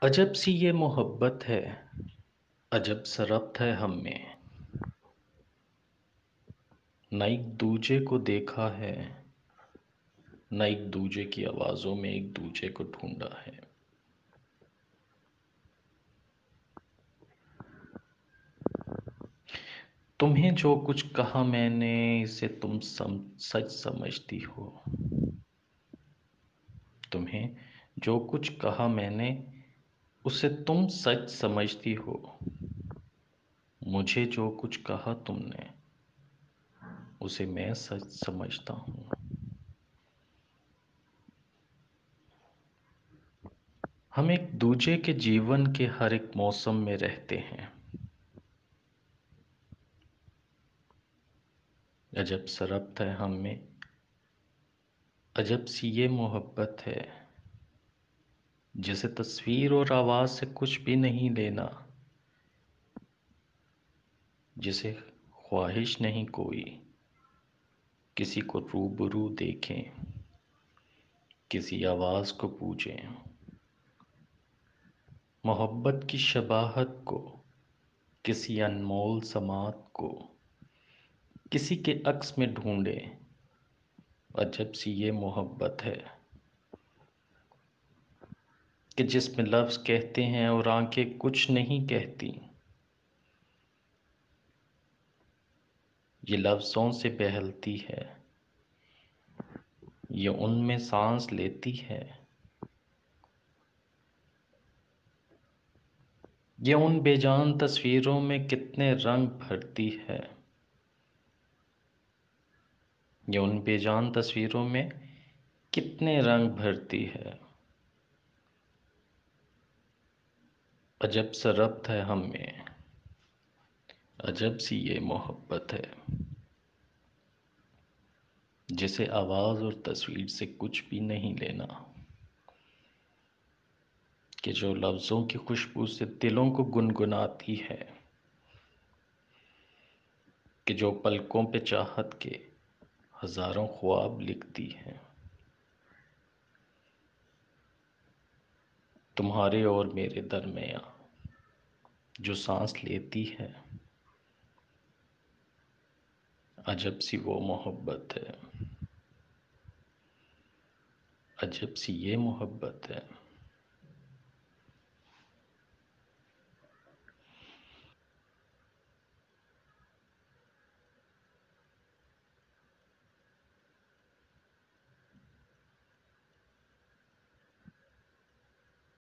अजब सी ये मोहब्बत है, अजब सा रब्त है हम में। न एक दूजे को देखा है, न एक दूजे की आवाजों में एक दूजे को ढूंढा है। तुम्हें जो कुछ कहा मैंने, इसे तुम सच समझती हो। तुम्हें जो कुछ कहा मैंने, उसे तुम सच समझती हो। मुझे जो कुछ कहा तुमने, उसे मैं सच समझता हूँ। हम एक दूजे के जीवन के हर एक मौसम में रहते हैं। अजब सा रब्त है हम में, अजब सी ये मोहब्बत है, जिसे तस्वीर और आवाज से कुछ भी नहीं लेना, जिसे ख्वाहिश नहीं कोई किसी को रूबरू देखें, किसी आवाज को पूछें। मोहब्बत की शबाहत को, किसी अनमोल समात को किसी के अक्स में ढूंढे। अजब सी ये मोहब्बत है कि जिसमें लफ्ज कहते हैं और आंखें कुछ नहीं कहती। ये लफ्जों से बहलती है, ये उनमें सांस लेती है। ये उन बेजान तस्वीरों में कितने रंग भरती है। ये उन बेजान तस्वीरों में कितने रंग भरती है। अजब सा रब्त है हम में, अजब सी ये मोहब्बत है, जिसे आवाज और तस्वीर से कुछ भी नहीं लेना, कि जो लफ्जों की खुशबू से दिलों को गुनगुनाती है, कि जो पलकों पे चाहत के हजारों ख्वाब लिखती है। तुम्हारे और मेरे दरमियाँ जो सांस लेती है, अजब सी वो मोहब्बत है, अजब सी ये मोहब्बत है।